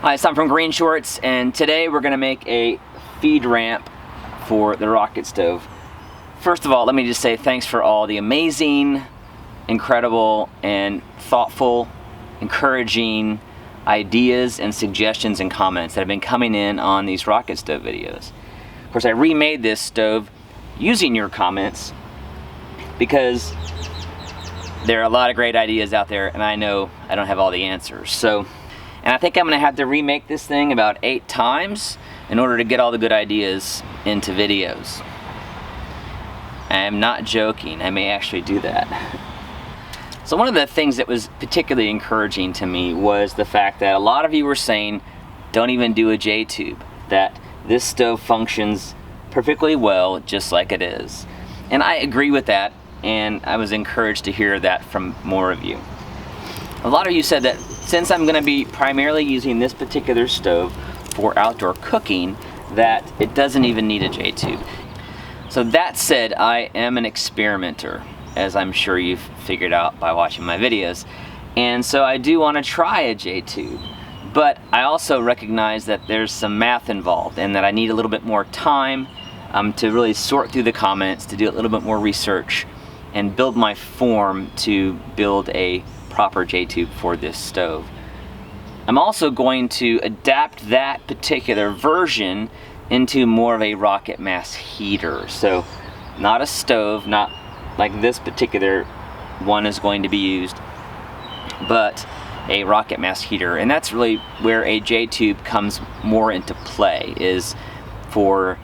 Hi, it's Tom from GreenShortz, and today we're going to make a feed ramp for the rocket stove. First of all, let me just say thanks for all the amazing, incredible, and thoughtful, encouraging ideas and suggestions and comments that have been coming in on these rocket stove videos. Of course, I remade this stove using your comments because there are a lot of great ideas out there, and I know I don't have all the answers. And I think I'm going to have to remake this thing about 8 times in order to get all the good ideas into videos. I am not joking, I may actually do that. So one of the things that was particularly encouraging to me was the fact that a lot of you were saying, don't even do a J-tube, that this stove functions perfectly well just like it is. And I agree with that, and I was encouraged to hear that from more of you. A lot of you said that since I'm going to be primarily using this particular stove for outdoor cooking, that it doesn't even need a J-tube. So that said, I am an experimenter, as I'm sure you've figured out by watching my videos. And so I do want to try a J-tube. But I also recognize that there's some math involved and that I need a little bit more time to really sort through the comments, to do a little bit more research, and build my form to build a proper J-tube for this stove. I'm also going to adapt that particular version into more of a rocket mass heater. So not a stove, not like this particular one is going to be used, but a rocket mass heater. And that's really where a J-tube comes more into play, is for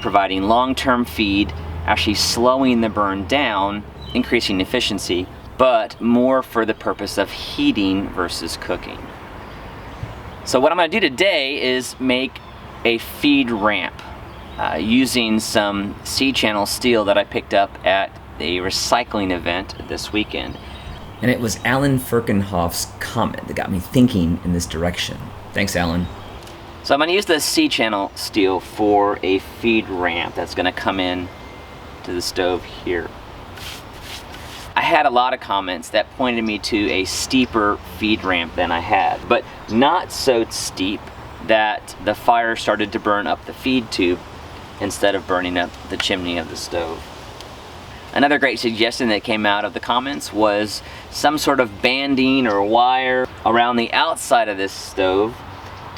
providing long-term feed, actually slowing the burn down, increasing efficiency, but more for the purpose of heating versus cooking. So what I'm going to do today is make a feed ramp using some C-channel steel that I picked up at a recycling event this weekend. And it was Alan Firkenhoff's comment that got me thinking in this direction. Thanks, Alan. So I'm going to use the C-channel steel for a feed ramp that's going to come in to the stove here. I had a lot of comments that pointed me to a steeper feed ramp than I had, but not so steep that the fire started to burn up the feed tube instead of burning up the chimney of the stove. Another great suggestion that came out of the comments was some sort of banding or wire around the outside of this stove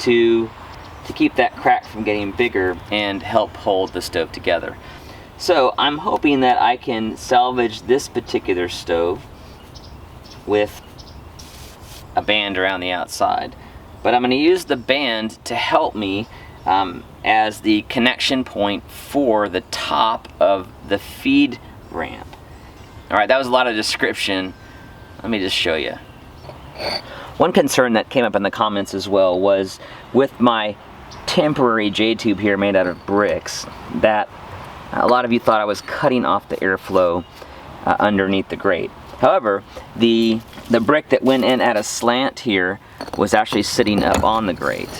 to keep that crack from getting bigger and help hold the stove together. So I'm hoping that I can salvage this particular stove with a band around the outside. But I'm going to use the band to help me as the connection point for the top of the feed ramp. Alright, that was a lot of description. Let me just show you. One concern that came up in the comments as well was with my temporary J-tube here made out of bricks, that a lot of you thought I was cutting off the airflow underneath the grate. However, the brick that went in at a slant here was actually sitting up on the grate.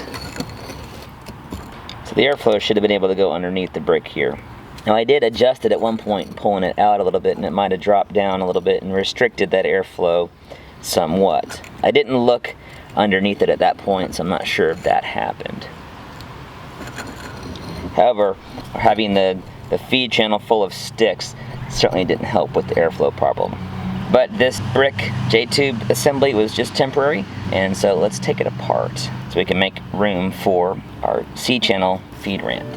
So the airflow should have been able to go underneath the brick here. Now I did adjust it at one point, pulling it out a little bit, and it might have dropped down a little bit and restricted that airflow somewhat. I didn't look underneath it at that point, so I'm not sure if that happened. However, having the feed channel full of sticks certainly didn't help with the airflow problem. But this brick J-tube assembly was just temporary, and so let's take it apart so we can make room for our C-channel feed ramp.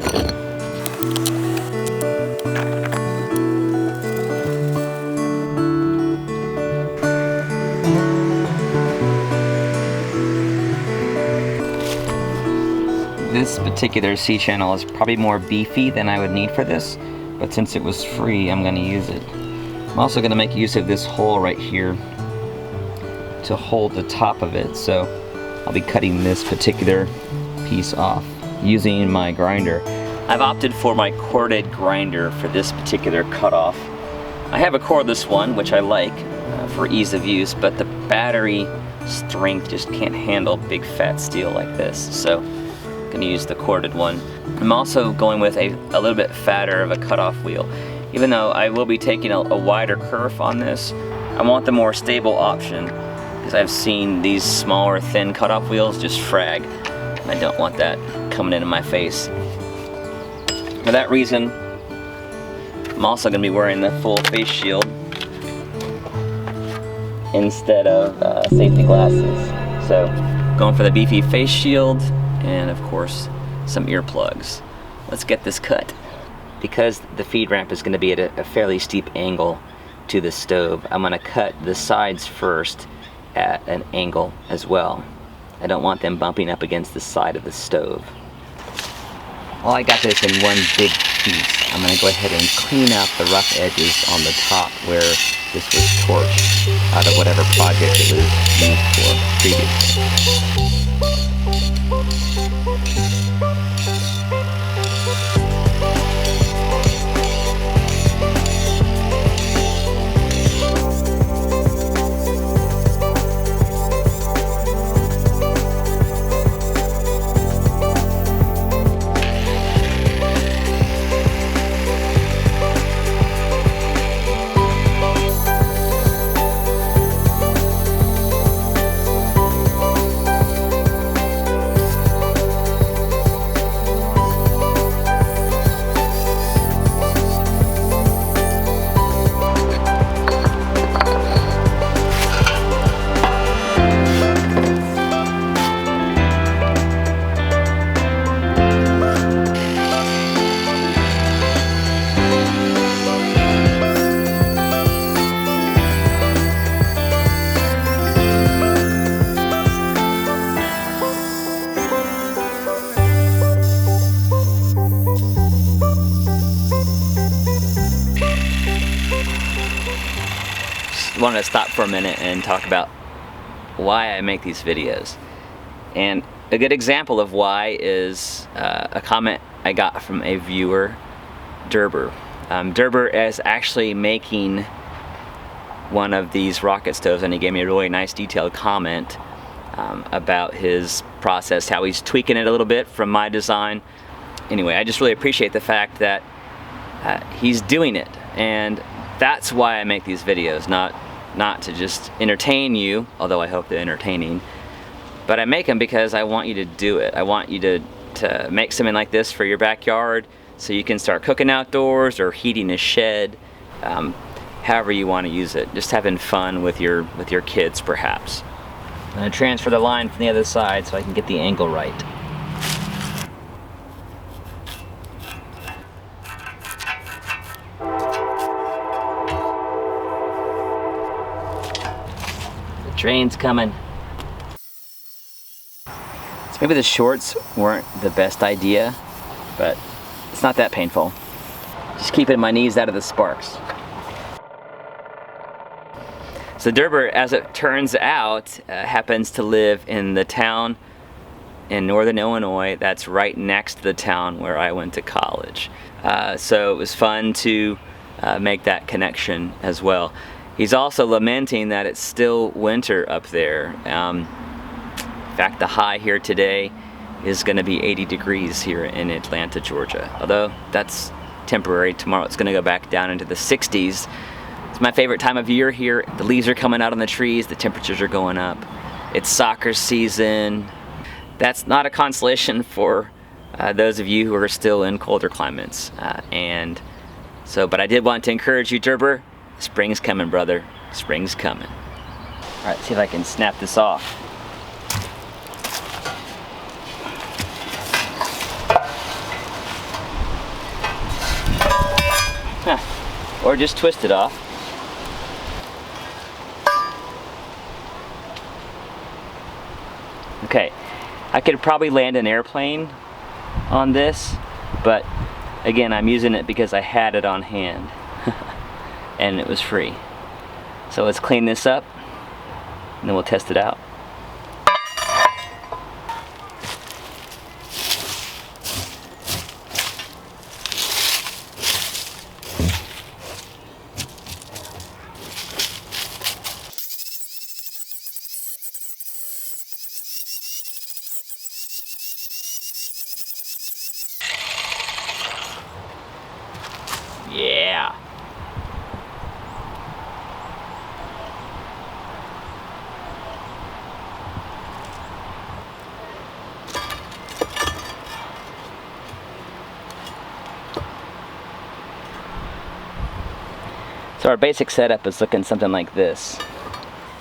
This particular C-channel is probably more beefy than I would need for this, but since it was free, I'm going to use it. I'm also going to make use of this hole right here to hold the top of it, so I'll be cutting this particular piece off using my grinder. I've opted for my corded grinder for this particular cutoff. I have a cordless one, which I like for ease of use, but the battery strength just can't handle big fat steel like this, so I'm going to use the corded one. I'm also going with a little bit fatter of a cutoff wheel. Even though I will be taking a wider kerf on this, I want the more stable option because I've seen these smaller thin cutoff wheels just frag. I don't want that coming into my face. For that reason, I'm also going to be wearing the full face shield instead of safety glasses. So, going for the beefy face shield and of course some earplugs. Let's get this cut. Because the feed ramp is going to be at a fairly steep angle to the stove, I'm going to cut the sides first at an angle as well. I don't want them bumping up against the side of the stove. Well, I got this in one big piece. I'm going to go ahead and clean out the rough edges on the top where this was torched out of whatever project it was used for previously. Wanted to stop for a minute and talk about why I make these videos. And a good example of why is a comment I got from a viewer, Derber. Derber is actually making one of these rocket stoves, and he gave me a really nice detailed comment about his process, how he's tweaking it a little bit from my design. Anyway, I just really appreciate the fact that he's doing it, and that's why I make these videos, not to just entertain you, although I hope they're entertaining, but I make them because I want you to do it. I want you to make something like this for your backyard so you can start cooking outdoors or heating a shed, however you want to use it. Just having fun with your kids, perhaps. I'm going to transfer the line from the other side so I can get the angle right. Train's coming. So maybe the shorts weren't the best idea, but it's not that painful. Just keeping my knees out of the sparks. So Derber, as it turns out, happens to live in the town in northern Illinois that's right next to the town where I went to college. So it was fun to make that connection as well. He's also lamenting that it's still winter up there. In fact, the high here today is going to be 80 degrees here in Atlanta, Georgia. Although that's temporary. Tomorrow it's going to go back down into the 60s. It's my favorite time of year here. The leaves are coming out on the trees. The temperatures are going up. It's soccer season. That's not a consolation for those of you who are still in colder climates. But I did want to encourage you, Derber. Spring's coming, brother. Spring's coming. All right, see if I can snap this off. Or just twist it off. Okay, I could probably land an airplane on this, but again, I'm using it because I had it on hand. And it was free. So let's clean this up and then we'll test it out. Yeah. So our basic setup is looking something like this.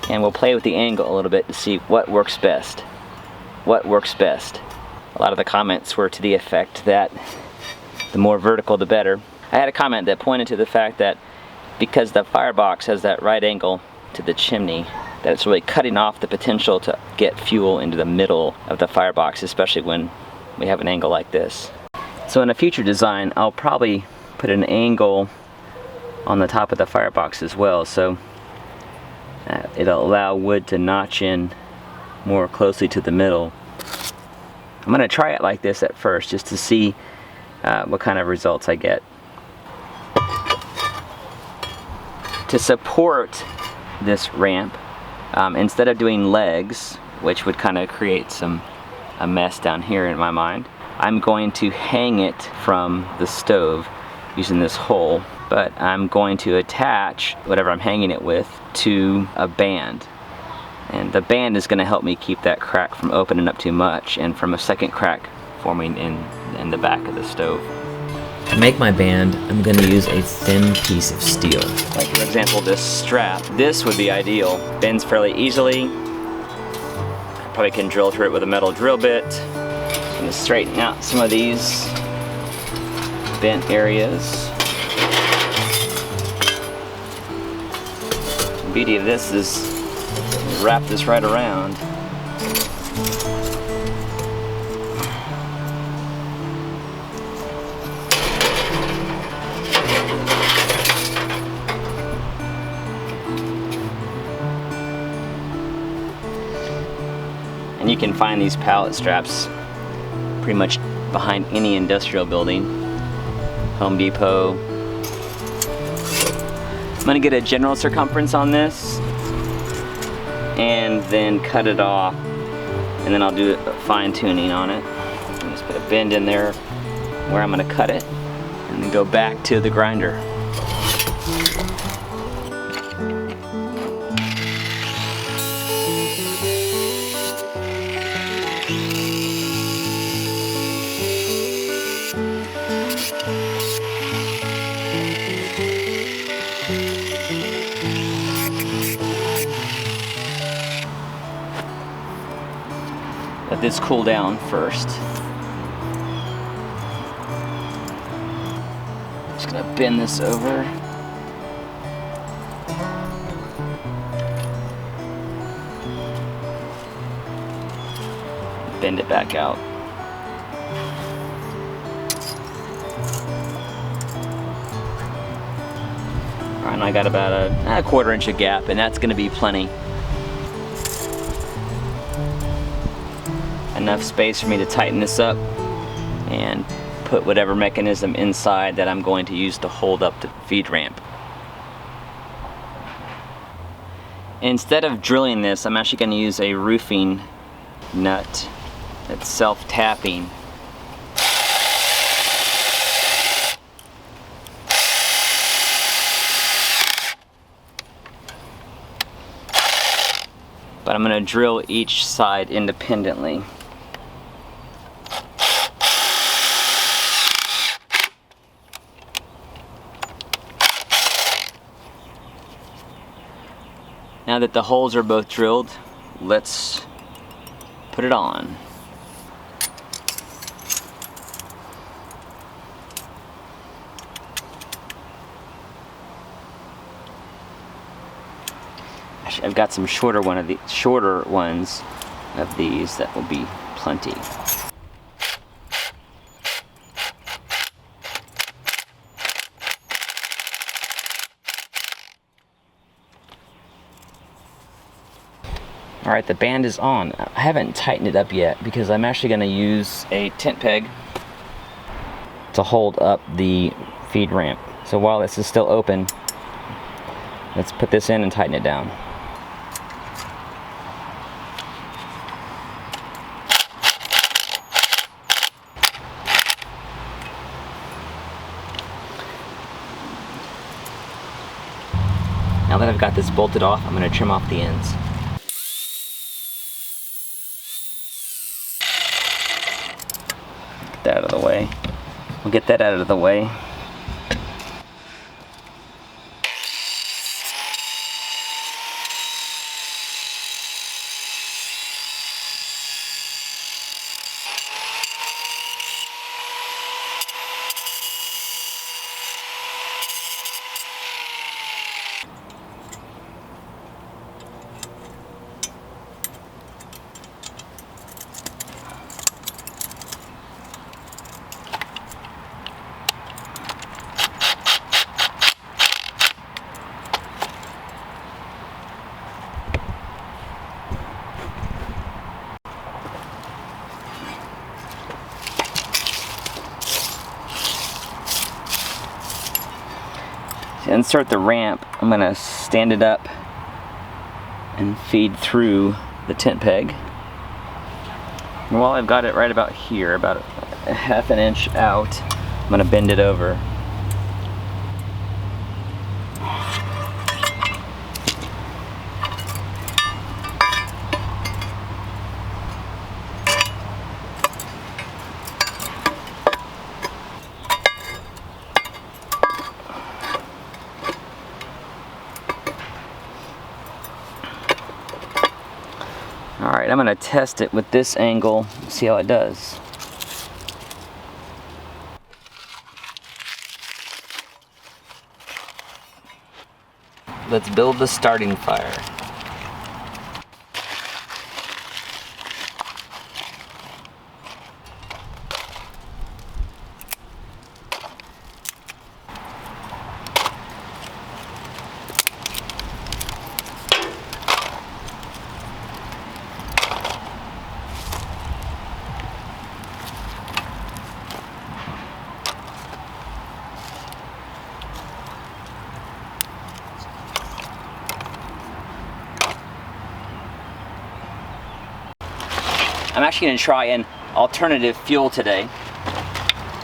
And we'll play with the angle a little bit to see what works best. What works best. A lot of the comments were to the effect that the more vertical the better. I had a comment that pointed to the fact that because the firebox has that right angle to the chimney, that it's really cutting off the potential to get fuel into the middle of the firebox, especially when we have an angle like this. So in a future design, I'll probably put an angle on the top of the firebox as well, so it'll allow wood to notch in more closely to the middle. I'm going to try it like this at first just to see what kind of results I get. To support this ramp, instead of doing legs, which would kind of create a mess down here in my mind, I'm going to hang it from the stove using this hole, but I'm going to attach whatever I'm hanging it with to a band. And the band is going to help me keep that crack from opening up too much and from a second crack forming in the back of the stove. To make my band, I'm going to use a thin piece of steel. Like for example, this strap. This would be ideal. Bends fairly easily. Probably can drill through it with a metal drill bit. I'm going to straighten out some of these bent areas. The beauty of this is wrap this right around. And you can find these pallet straps pretty much behind any industrial building. Home Depot. I'm going to get a general circumference on this and then cut it off, and then I'll do a fine tuning on it. And just put a bend in there where I'm going to cut it and then go back to the grinder. Let this cool down first. Just gonna bend this over. Bend it back out. All right, and I got about a quarter inch of gap, and that's gonna be plenty. Enough space for me to tighten this up and put whatever mechanism inside that I'm going to use to hold up the feed ramp. Instead of drilling this, I'm actually going to use a roofing nut that's self-tapping. But I'm going to drill each side independently. Now that the holes are both drilled, let's put it on. Actually, I've got some shorter ones of these that will be plenty. Alright, the band is on. I haven't tightened it up yet because I'm actually going to use a tent peg to hold up the feed ramp. So while this is still open, let's put this in and tighten it down. Now that I've got this bolted off, I'm going to trim off the ends. Get that out of the way. We'll get that out of the way. To insert the ramp, I'm going to stand it up and feed through the tent peg. And while I've got it right about here, about a half an inch out, I'm going to bend it over. Alright, I'm going to test it with this angle, see how it does. Let's build the starting fire. I'm actually going to try an alternative fuel today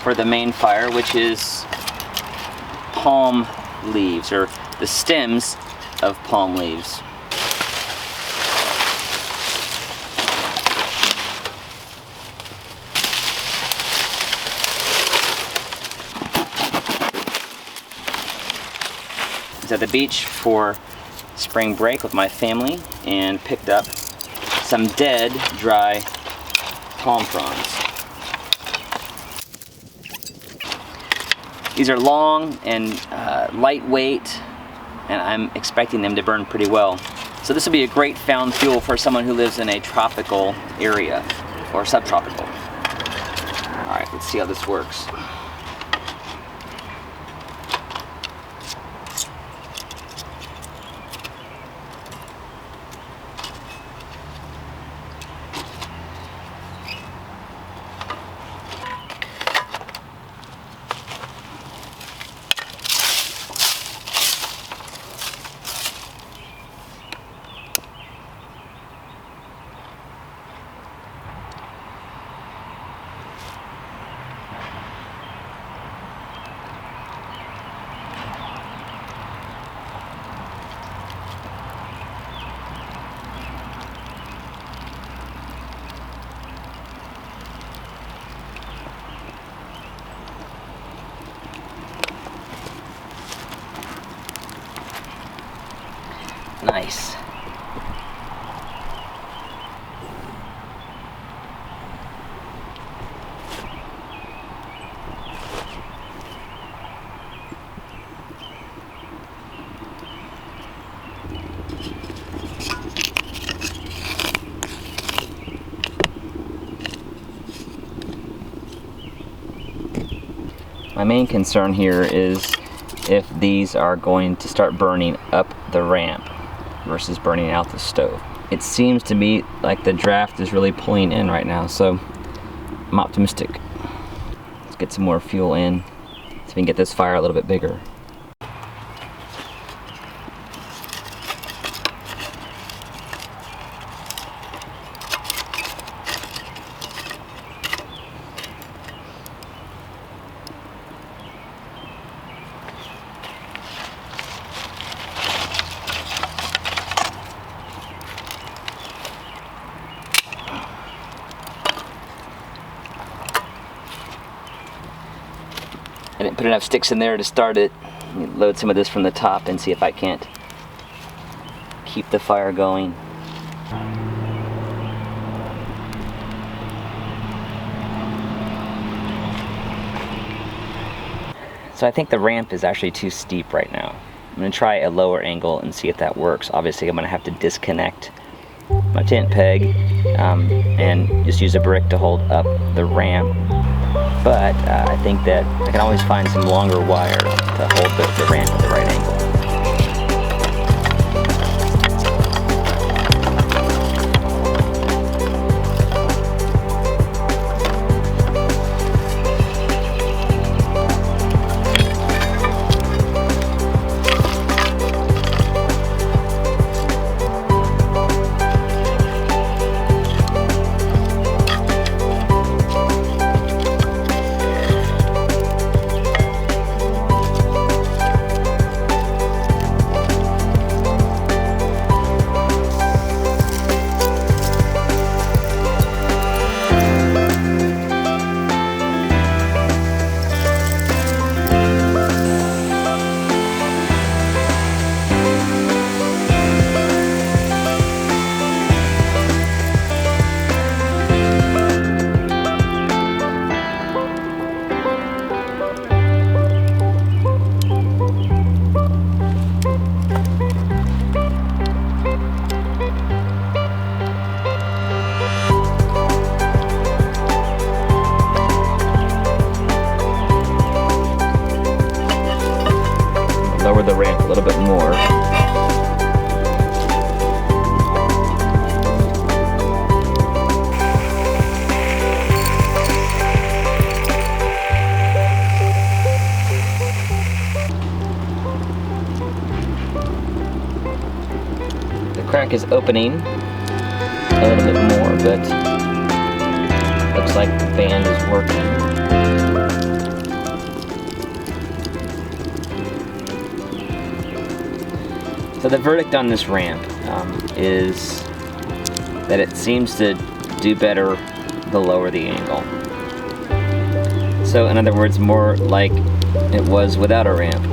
for the main fire, which is palm leaves, or the stems of palm leaves. I was at the beach for spring break with my family and picked up some dead, dry palm fronds. These are long and lightweight, and I'm expecting them to burn pretty well. So this will be a great found fuel for someone who lives in a tropical area or subtropical. All right, let's see how this works. Nice. My main concern here is if these are going to start burning up the ramp versus burning out the stove. It seems to me like the draft is really pulling in right now, so I'm optimistic. Let's get some more fuel in, so we can get this fire a little bit bigger. I didn't put enough sticks in there to start it. Load some of this from the top and see if I can't keep the fire going. So I think the ramp is actually too steep right now. I'm going to try a lower angle and see if that works. Obviously I'm going to have to disconnect my tent peg and just use a brick to hold up the ramp. But I think that I can always find some longer wire to hold the ramp at the right angle. crack is opening a little bit more, but looks like the band is working. So the verdict on this ramp is that it seems to do better the lower the angle. So in other words, more like it was without a ramp.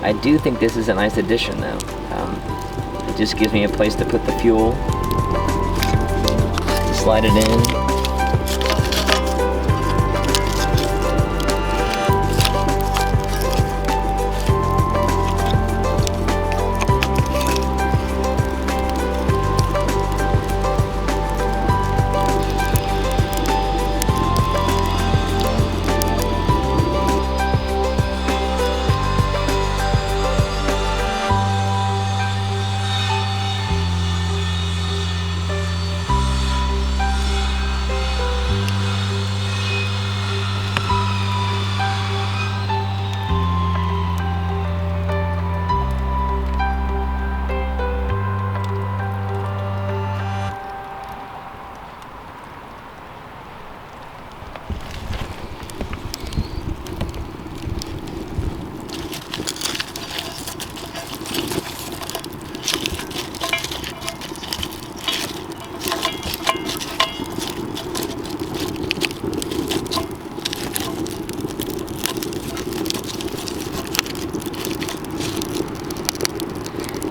I do think this is a nice addition though. It just gives me a place to put the fuel, to slide it in.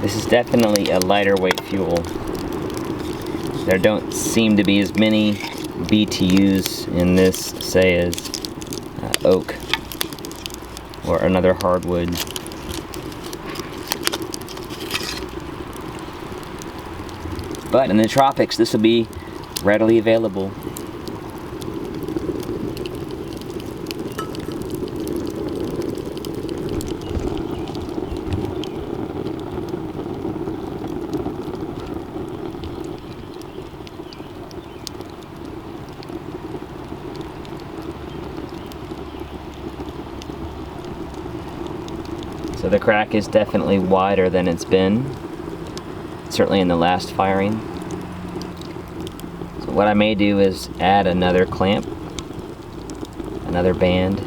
This is definitely a lighter weight fuel. There don't seem to be as many BTUs in this, say, as oak or another hardwood. But in the tropics, this will be readily available. So the crack is definitely wider than it's been, certainly in the last firing. So what I may do is add another clamp, another band.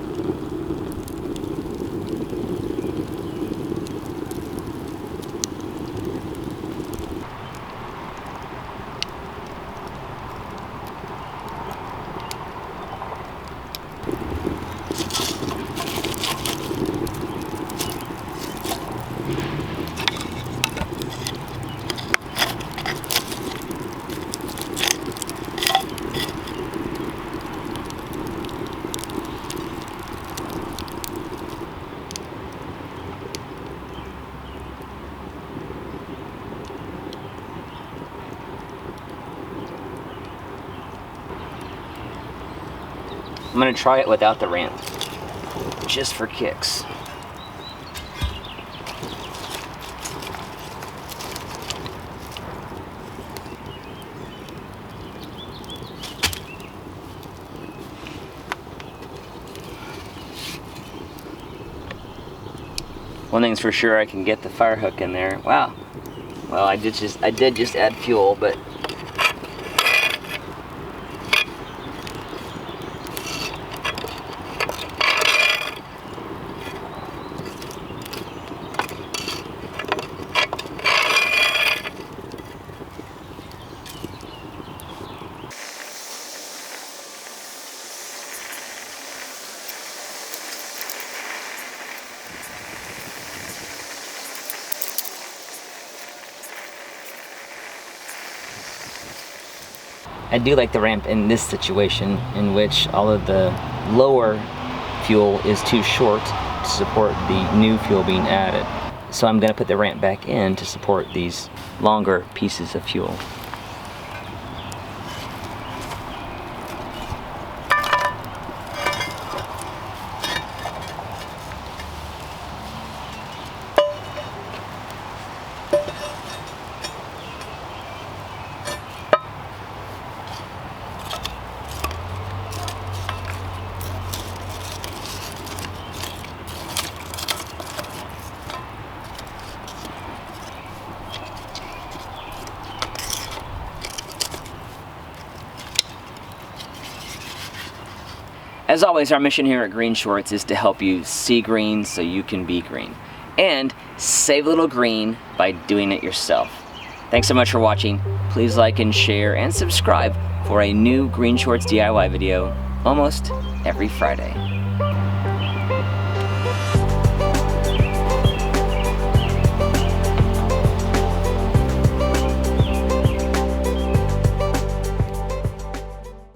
I'm gonna try it without the ramp, just for kicks. One thing's for sure, I can get the fire hook in there. Wow. Well, I did just add fuel, but I do like the ramp in this situation, in which all of the lower fuel is too short to support the new fuel being added. So I'm going to put the ramp back in to support these longer pieces of fuel. As always, our mission here at Green Shorts is to help you see green so you can be green. And save a little green by doing it yourself. Thanks so much for watching. Please like and share and subscribe for a new Green Shorts DIY video almost every Friday.